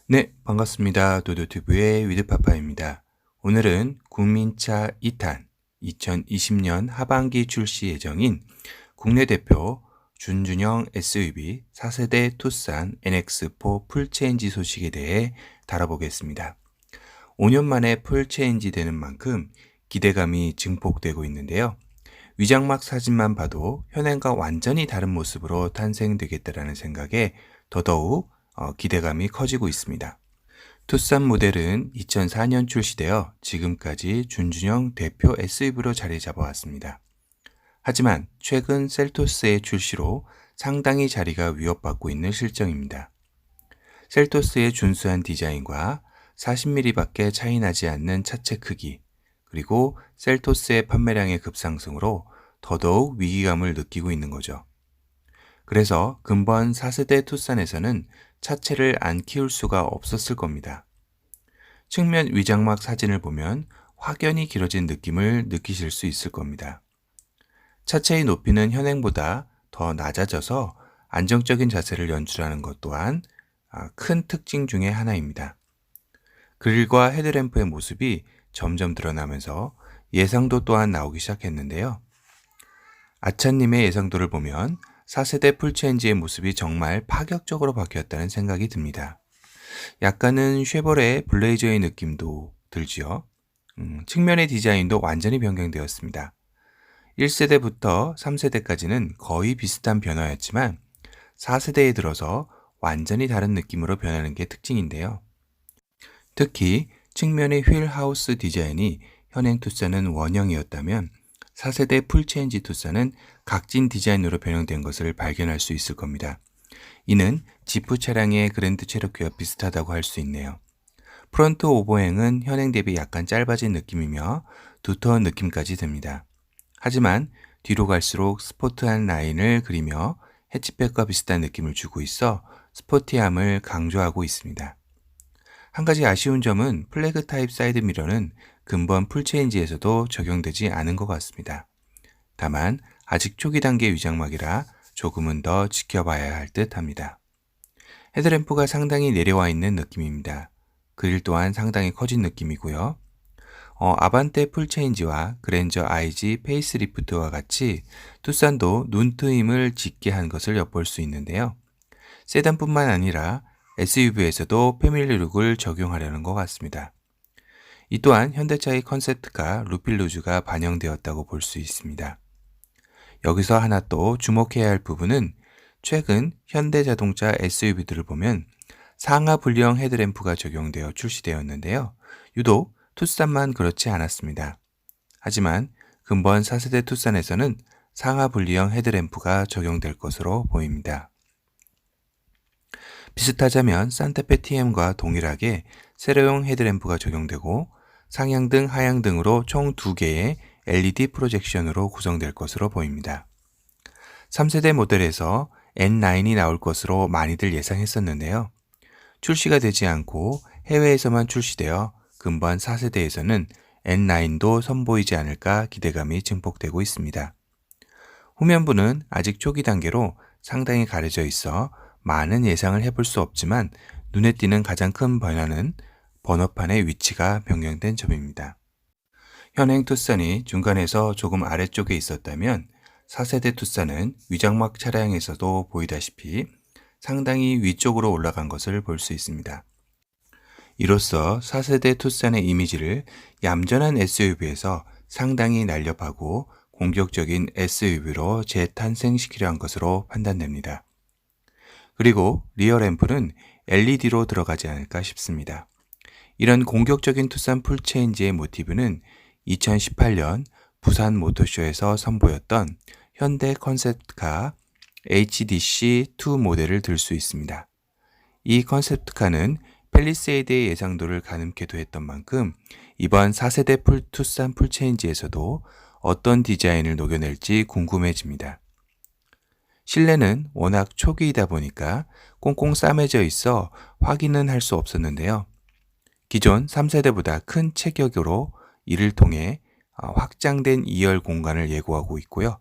네, 반갑습니다. 도도튜브의 위드파파입니다. 오늘은 국민차 2탄 2020년 하반기 출시 예정인 국내 대표 준준형 SUV 4세대 투싼 NX4 풀체인지 소식에 대해 다뤄보겠습니다. 5년 만에 풀체인지 되는 만큼 기대감이 증폭되고 있는데요. 위장막 사진만 봐도 현행과 완전히 다른 모습으로 탄생되겠다라는 생각에 더더욱 기대감이 커지고 있습니다. 투싼 모델은 2004년 출시되어 지금까지 준준형 대표 SUV로 자리 잡아왔습니다. 하지만 최근 셀토스의 출시로 상당히 자리가 위협받고 있는 실정입니다. 셀토스의 준수한 디자인과 40mm밖에 차이 나지 않는 차체 크기, 그리고 셀토스의 판매량의 급상승으로 더더욱 위기감을 느끼고 있는 거죠. 그래서 근본 4세대 투싼에서는 차체를 안 키울 수가 없었을 겁니다. 측면 위장막 사진을 보면 확연히 길어진 느낌을 느끼실 수 있을 겁니다. 차체의 높이는 현행보다 더 낮아져서 안정적인 자세를 연출하는 것 또한 큰 특징 중의 하나입니다. 그릴과 헤드램프의 모습이 점점 드러나면서 예상도 또한 나오기 시작했는데요. 아차님의 예상도를 보면 4세대 풀체인지의 모습이 정말 파격적으로 바뀌었다는 생각이 듭니다. 약간은 쉐보레 블레이저의 느낌도 들지요. 측면의 디자인도 완전히 변경되었습니다. 1세대부터 3세대까지는 거의 비슷한 변화였지만 4세대에 들어서 완전히 다른 느낌으로 변하는 게 특징인데요. 특히 측면의 휠 하우스 디자인이 현행 투싼은 원형이었다면 4세대 풀체인지 투싼은 각진 디자인으로 변형된 것을 발견할 수 있을 겁니다. 이는 지프 차량의 그랜드 체로키와 비슷하다고 할 수 있네요. 프론트 오버행은 현행 대비 약간 짧아진 느낌이며 두터운 느낌까지 듭니다. 하지만 뒤로 갈수록 스포트한 라인을 그리며 해치백과 비슷한 느낌을 주고 있어 스포티함을 강조하고 있습니다. 한 가지 아쉬운 점은 플래그 타입 사이드 미러는 근본 풀체인지에서도 적용되지 않은 것 같습니다. 다만 아직 초기 단계 위장막이라 조금은 더 지켜봐야 할 듯 합니다. 헤드램프가 상당히 내려와 있는 느낌입니다. 그릴 또한 상당히 커진 느낌이고요. 아반떼 풀체인지와 그랜저 IG 페이스리프트와 같이 투싼도 눈트임을 짙게 한 것을 엿볼 수 있는데요. 세단뿐만 아니라 SUV에서도 패밀리룩을 적용하려는 것 같습니다. 이 또한 현대차의 컨셉트카 루필루즈가 반영되었다고 볼 수 있습니다. 여기서 하나 또 주목해야 할 부분은 최근 현대자동차 SUV들을 보면 상하 분리형 헤드램프가 적용되어 출시되었는데요. 유독 투싼만 그렇지 않았습니다. 하지만 근본 4세대 투싼에서는 상하 분리형 헤드램프가 적용될 것으로 보입니다. 비슷하자면 산타페 TM과 동일하게 세로형 헤드램프가 적용되고 상향등, 하향등으로 총 2개의 LED 프로젝션으로 구성될 것으로 보입니다. 3세대 모델에서 N9이 나올 것으로 많이들 예상했었는데요. 출시가 되지 않고 해외에서만 출시되어 근본 4세대에서는 N9도 선보이지 않을까 기대감이 증폭되고 있습니다. 후면부는 아직 초기 단계로 상당히 가려져 있어 많은 예상을 해볼 수 없지만 눈에 띄는 가장 큰 변화는 번호판의 위치가 변경된 점입니다. 현행 투싼이 중간에서 조금 아래쪽에 있었다면 4세대 투싼은 위장막 차량에서도 보이다시피 상당히 위쪽으로 올라간 것을 볼 수 있습니다. 이로써 4세대 투싼의 이미지를 얌전한 SUV에서 상당히 날렵하고 공격적인 SUV로 재탄생시키려 한 것으로 판단됩니다. 그리고 리어 램프는 LED로 들어가지 않을까 싶습니다. 이런 공격적인 투싼 풀체인지의 모티브는 2018년 부산 모터쇼에서 선보였던 현대 컨셉트카 HDC2 모델을 들 수 있습니다. 이 컨셉트카는 팰리세이드의 예상도를 가늠케도 했던 만큼 이번 4세대 투싼 풀체인지에서도 어떤 디자인을 녹여낼지 궁금해집니다. 실내는 워낙 초기이다 보니까 꽁꽁 싸매져 있어 확인은 할 수 없었는데요. 기존 3세대보다 큰 체격으로 이를 통해 확장된 2열 공간을 예고하고 있고요.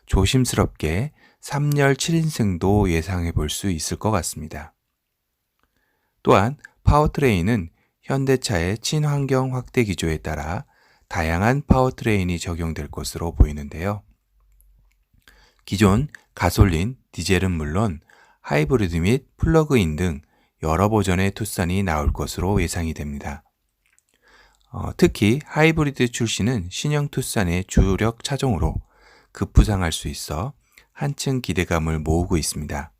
조심스럽게 3열 7인승도 예상해 볼 수 있을 것 같습니다. 또한 파워트레인은 현대차의 친환경 확대 기조에 따라 다양한 파워트레인이 적용될 것으로 보이는데요. 기존 가솔린, 디젤은 물론 하이브리드 및 플러그인 등 여러 버전의 투싼이 나올 것으로 예상이 됩니다. 특히 하이브리드 출시는 신형 투싼의 주력 차종으로 급부상할 수 있어 한층 기대감을 모으고 있습니다.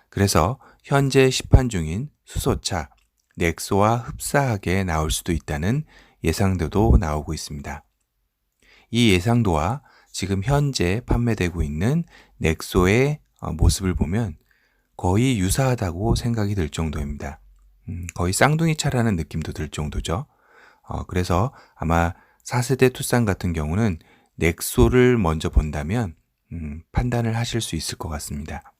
그래서 현재 시판 중인 수소차, 넥소와 흡사하게 나올 수도 있다는 예상도도 나오고 있습니다. 이 예상도와 지금 현재 판매되고 있는 넥소의 모습을 보면 거의 유사하다고 생각이 들 정도입니다. 거의 쌍둥이 차라는 느낌도 들 정도죠. 그래서 아마 4세대 투싼 같은 경우는 넥소를 먼저 본다면 판단을 하실 수 있을 것 같습니다.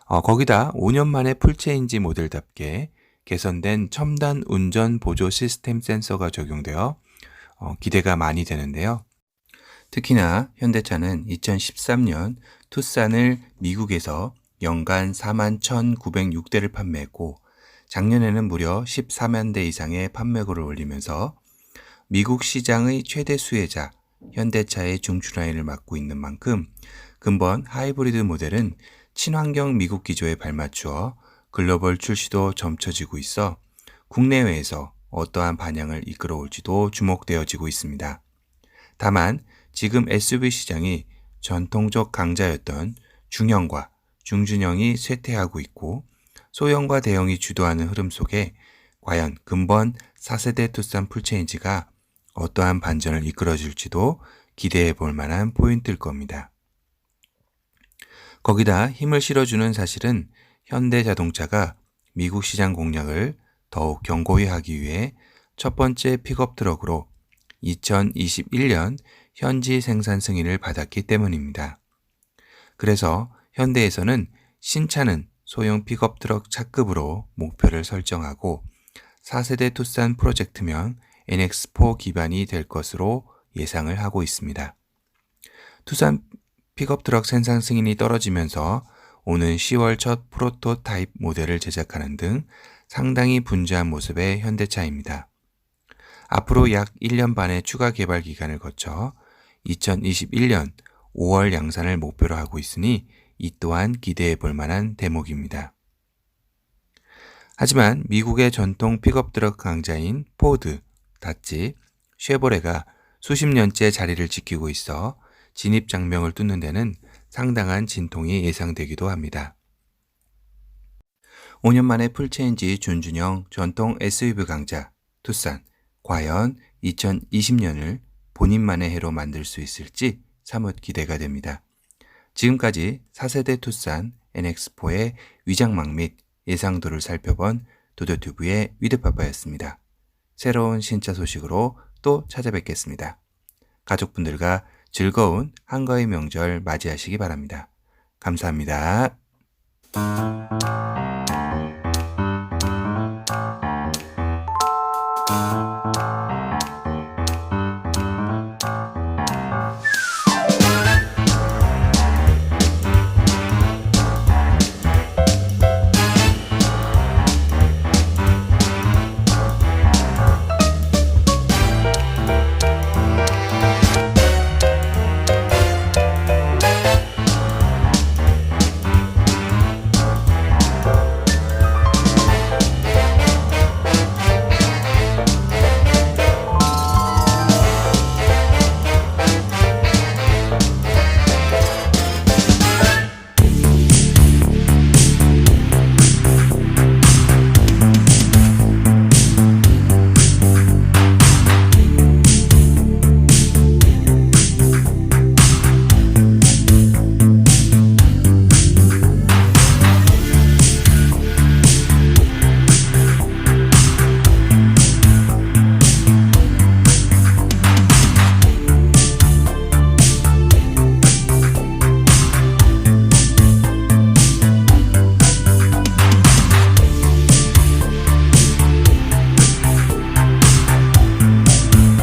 거기다 5년 만에 풀체인지 모델답게 개선된 첨단 운전 보조 시스템 센서가 적용되어 기대가 많이 되는데요. 특히나 현대차는 2013년 투싼을 미국에서 연간 41,906대를 판매했고 작년에는 무려 14만 대 이상의 판매고를 올리면서 미국 시장의 최대 수혜자 현대차의 중추라인을 맡고 있는 만큼 근본 하이브리드 모델은 친환경 미국 기조에 발맞추어 글로벌 출시도 점쳐지고 있어 국내외에서 어떠한 반향을 이끌어올지도 주목되어지고 있습니다. 다만 지금 SUV 시장이 전통적 강자였던 중형과 중준형이 쇠퇴하고 있고 소형과 대형이 주도하는 흐름 속에 과연 근본 4세대 투싼 풀체인지가 어떠한 반전을 이끌어줄지도 기대해 볼 만한 포인트일 겁니다. 거기다 힘을 실어주는 사실은 현대자동차가 미국 시장 공략을 더욱 견고히 하기 위해 첫 번째 픽업 트럭으로 2021년 현지 생산 승인을 받았기 때문입니다. 그래서 현대에서는 신차는 소형 픽업 트럭 차급으로 목표를 설정하고 4세대 투싼 프로젝트명 NX4 기반이 될 것으로 예상을 하고 있습니다. 투싼 픽업 트럭 생산 승인이 떨어지면서 오는 10월 첫 프로토타입 모델을 제작하는 등 상당히 분주한 모습의 현대차입니다. 앞으로 약 1년 반의 추가 개발 기간을 거쳐 2021년 5월 양산을 목표로 하고 있으니 이 또한 기대해 볼 만한 대목입니다. 하지만 미국의 전통 픽업 트럭 강자인 포드, 다치, 쉐보레가 수십 년째 자리를 지키고 있어 진입 장벽을 뚫는 데는 상당한 진통이 예상되기도 합니다. 5년 만에 풀체인지 준준형 전통 SUV 강자 투싼, 과연 2020년을 본인만의 해로 만들 수 있을지 사뭇 기대가 됩니다. 지금까지 4세대 투싼 NX4의 위장막 및 예상도를 살펴본 도도튜브의 위드파파였습니다. 새로운 신차 소식으로 또 찾아뵙겠습니다. 가족분들과 즐거운 한가위 명절 맞이하시기 바랍니다. 감사합니다.